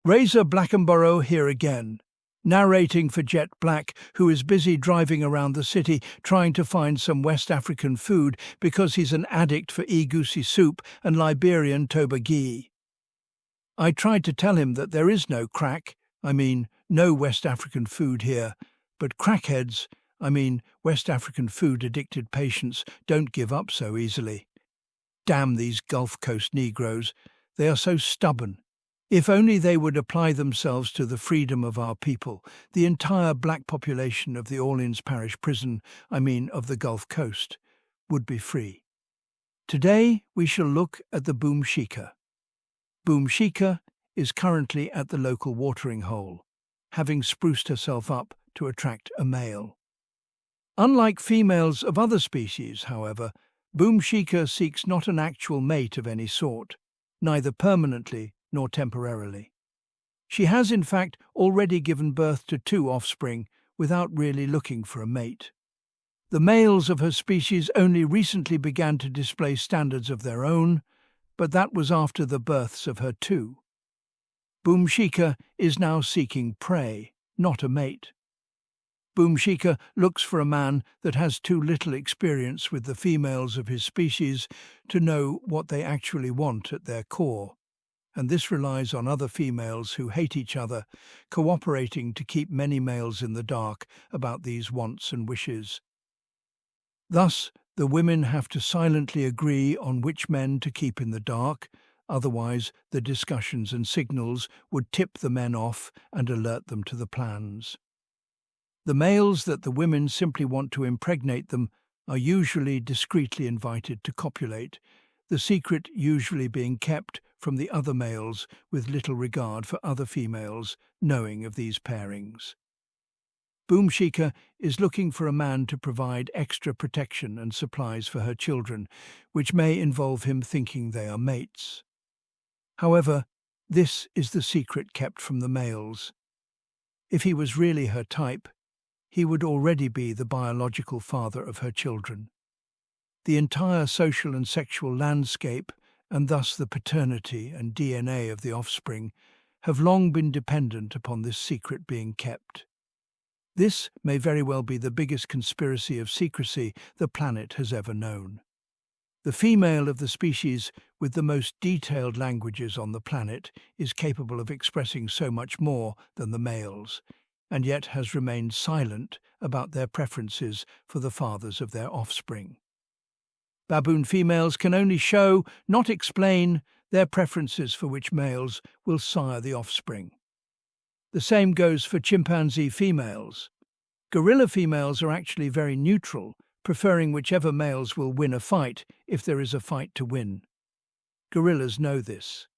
Razor Blackenborrough here again, narrating for Jet Black, who is busy driving around the city trying to find some West African food because he's an addict for egusi soup and Liberian toba ghee. I tried to tell him that there is no no West African food here, but crackheads, West African food-addicted patients don't give up so easily. Damn these Gulf Coast Negroes, they are so stubborn. If only they would apply themselves to the freedom of our people, the entire black population of the Orleans Parish prison, of the Gulf Coast, would be free. Today we shall look at the Boomshika. Boomshika is currently at the local watering hole, having spruced herself up to attract a male. Unlike females of other species, however, Boomshika seeks not an actual mate of any sort, neither permanently nor temporarily. She has in fact already given birth to 2 offspring without really looking for a mate. The males of her species only recently began to display standards of their own, but that was after the births of her 2. Boomshika is now seeking prey, not a mate. Boomshika looks for a man that has too little experience with the females of his species to know what they actually want at their core, and this relies on other females who hate each other, cooperating to keep many males in the dark about these wants and wishes. Thus, the women have to silently agree on which men to keep in the dark, otherwise the discussions and signals would tip the men off and alert them to the plans. The males that the women simply want to impregnate them are usually discreetly invited to copulate, the secret usually being kept from the other males with little regard for other females knowing of these pairings. Boomshika is looking for a man to provide extra protection and supplies for her children, which may involve him thinking they are mates. However, this is the secret kept from the males. If he was really her type, he would already be the biological father of her children. The entire social and sexual landscape, and thus the paternity and DNA of the offspring, have long been dependent upon this secret being kept. This may very well be the biggest conspiracy of secrecy the planet has ever known. The female of the species with the most detailed languages on the planet is capable of expressing so much more than the males, and yet has remained silent about their preferences for the fathers of their offspring. Baboon females can only show, not explain, their preferences for which males will sire the offspring. The same goes for chimpanzee females. Gorilla females are actually very neutral, preferring whichever males will win a fight if there is a fight to win. Gorillas know this.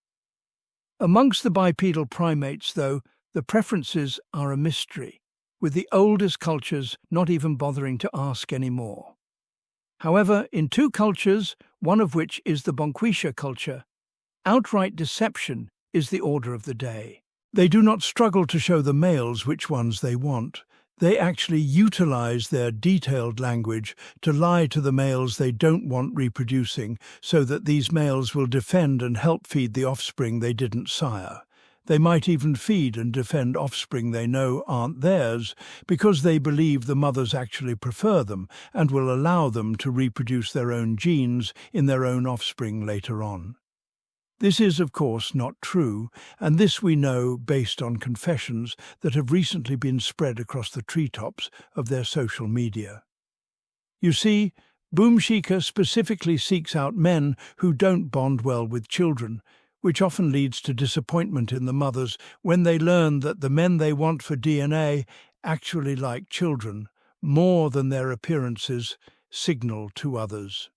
Amongst the bipedal primates, though, the preferences are a mystery, with the oldest cultures not even bothering to ask anymore. However, in 2 cultures, one of which is the Boomshika culture, outright deception is the order of the day. They do not struggle to show the males which ones they want. They actually utilize their detailed language to lie to the males they don't want reproducing, so that these males will defend and help feed the offspring they didn't sire. They might even feed and defend offspring they know aren't theirs, because they believe the mothers actually prefer them and will allow them to reproduce their own genes in their own offspring later on. This is, of course, not true, and this we know based on confessions that have recently been spread across the treetops of their social media. You see, Boomshika specifically seeks out men who don't bond well with children, which often leads to disappointment in the mothers when they learn that the men they want for DNA actually like children more than their appearances signal to others.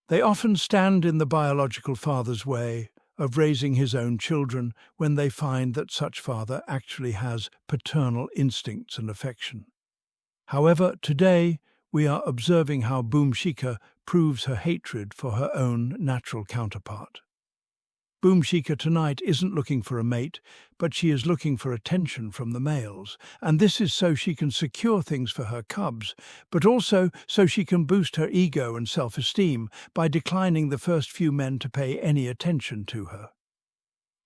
They often stand in the biological father's way of raising his own children when they find that such father actually has paternal instincts and affection. However, today we are observing how Boomshika proves her hatred for her own natural counterpart. Boomshika tonight isn't looking for a mate, but she is looking for attention from the males, and this is so she can secure things for her cubs, but also so she can boost her ego and self-esteem by declining the first few men to pay any attention to her.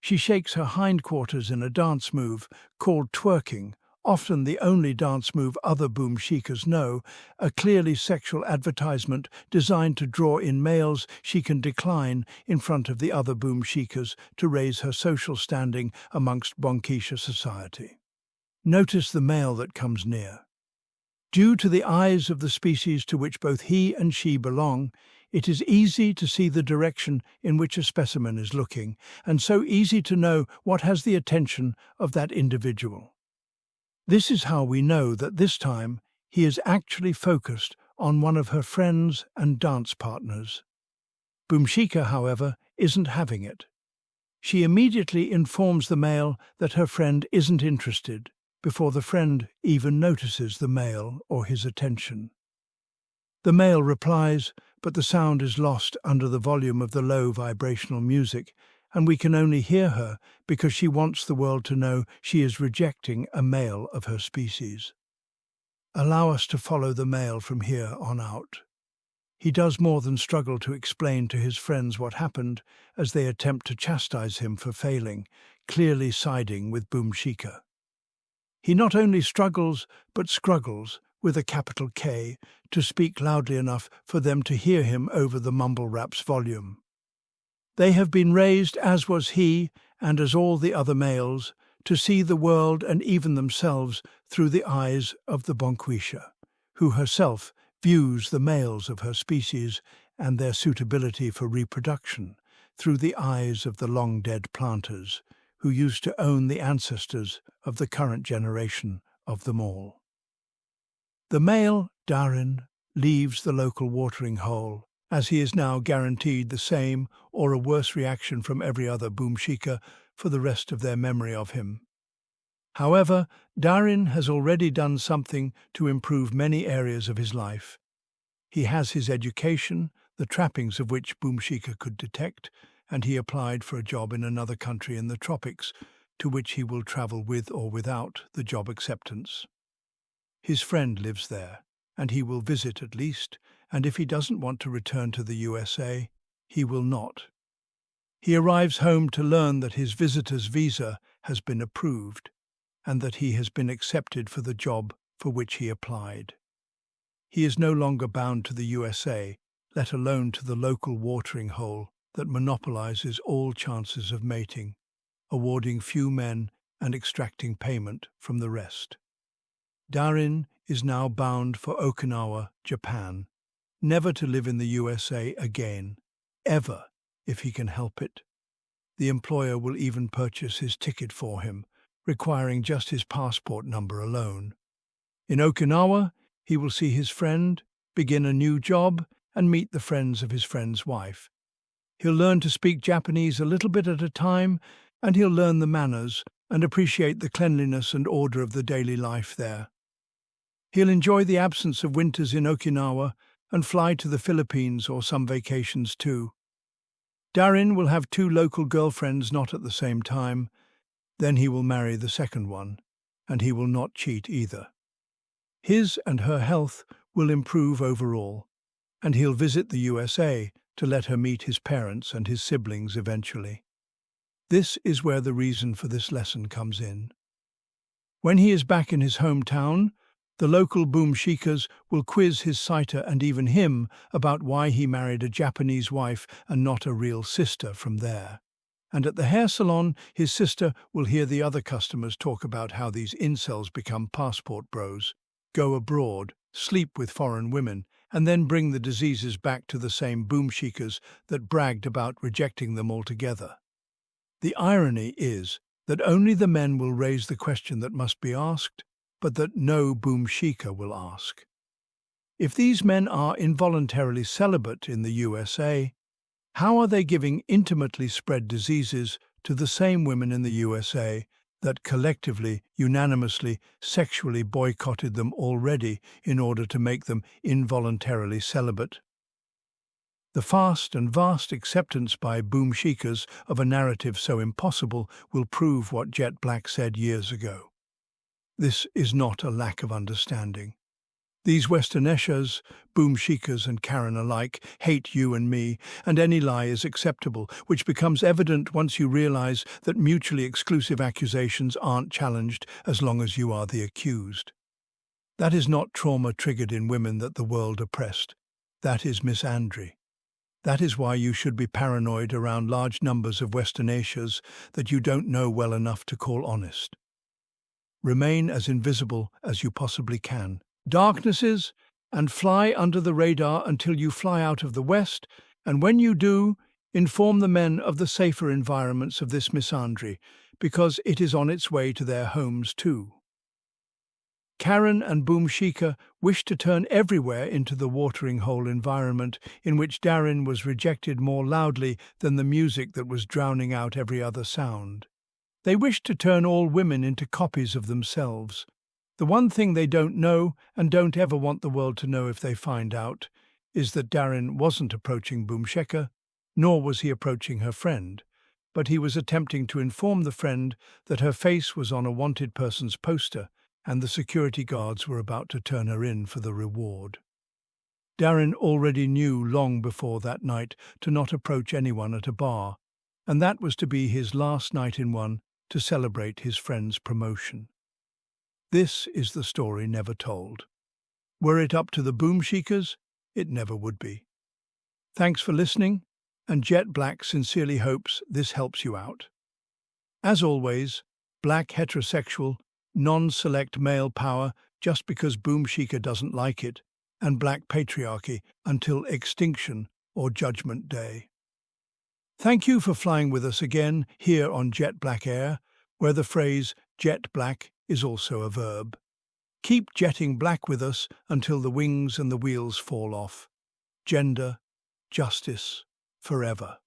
She shakes her hindquarters in a dance move called twerking, often the only dance move other Boomshikas know, a clearly sexual advertisement designed to draw in males she can decline in front of the other Boomshikas to raise her social standing amongst Bonkisha society. Notice the male that comes near. Due to the eyes of the species to which both he and she belong, it is easy to see the direction in which a specimen is looking, and so easy to know what has the attention of that individual. This is how we know that this time he is actually focused on one of her friends and dance partners. Boomshika, however, isn't having it. She immediately informs the male that her friend isn't interested, before the friend even notices the male or his attention. The male replies, but the sound is lost under the volume of the low vibrational music, and we can only hear her because she wants the world to know she is rejecting a male of her species. Allow us to follow the male from here on out. He does more than struggle to explain to his friends what happened as they attempt to chastise him for failing, clearly siding with Boomshika. He not only struggles, but scruggles, with a capital K, to speak loudly enough for them to hear him over the mumble rap's volume. They have been raised, as was he, and as all the other males, to see the world and even themselves through the eyes of the Bonkisha, who herself views the males of her species and their suitability for reproduction through the eyes of the long-dead planters, who used to own the ancestors of the current generation of them all. The male, Darin, leaves the local watering hole, as he is now guaranteed the same or a worse reaction from every other Boomshika for the rest of their memory of him. However, Darin has already done something to improve many areas of his life. He has his education, the trappings of which Boomshika could detect, and he applied for a job in another country in the tropics, to which he will travel with or without the job acceptance. His friend lives there, and he will visit at least, and if he doesn't want to return to the USA, he will not. He arrives home to learn that his visitor's visa has been approved, and that he has been accepted for the job for which he applied. He is no longer bound to the USA, let alone to the local watering hole that monopolizes all chances of mating, awarding few men and extracting payment from the rest. Darin is now bound for Okinawa, Japan, never to live in the USA again, ever, if he can help it. The employer will even purchase his ticket for him, requiring just his passport number alone. In Okinawa, he will see his friend, begin a new job, and meet the friends of his friend's wife. He'll learn to speak Japanese a little bit at a time, and he'll learn the manners and appreciate the cleanliness and order of the daily life there. He'll enjoy the absence of winters in Okinawa and fly to the Philippines or some vacations too. Darin will have 2 local girlfriends not at the same time. Then he will marry the second one, and he will not cheat either. His and her health will improve overall, and he'll visit the USA to let her meet his parents and his siblings eventually. This is where the reason for this lesson comes in. When he is back in his hometown, the local Boomshikas will quiz his sighter and even him about why he married a Japanese wife and not a real sister from there. And at the hair salon, his sister will hear the other customers talk about how these incels become passport bros, go abroad, sleep with foreign women, and then bring the diseases back to the same Boomshikas that bragged about rejecting them altogether. The irony is that only the men will raise the question that must be asked, but that no Boomshika will ask. If these men are involuntarily celibate in the USA, how are they giving intimately spread diseases to the same women in the USA that collectively, unanimously, sexually boycotted them already in order to make them involuntarily celibate? The fast and vast acceptance by Boomshikas of a narrative so impossible will prove what Jet Black said years ago. This is not a lack of understanding. These Westerneshas, Boomshikas and Karen alike, hate you and me, and any lie is acceptable, which becomes evident once you realize that mutually exclusive accusations aren't challenged as long as you are the accused. That is not trauma triggered in women that the world oppressed. That is misandry. That is why you should be paranoid around large numbers of Westerneshas that you don't know well enough to call honest. Remain as invisible as you possibly can. Darknesses, and fly under the radar until you fly out of the West, and when you do, inform the men of the safer environments of this misandry, because it is on its way to their homes too. Karen and Boomshika wished to turn everywhere into the watering hole environment in which Darren was rejected more loudly than the music that was drowning out every other sound. They wished to turn all women into copies of themselves. The one thing they don't know, and don't ever want the world to know if they find out, is that Darren wasn't approaching Boomshika, nor was he approaching her friend, but he was attempting to inform the friend that her face was on a wanted person's poster, and the security guards were about to turn her in for the reward. Darren already knew long before that night to not approach anyone at a bar, and that was to be his last night in one to celebrate his friend's promotion. This is the story never told. Were it up to the Boomshikas, it never would be. Thanks for listening, and Jet Black sincerely hopes this helps you out. As always, black heterosexual, non-select male power just because Boomshika doesn't like it, and black patriarchy until extinction or Judgment Day. Thank you for flying with us again here on Jet Black Air, where the phrase jet black is also a verb. Keep jetting black with us until the wings and the wheels fall off. Gender, justice, forever.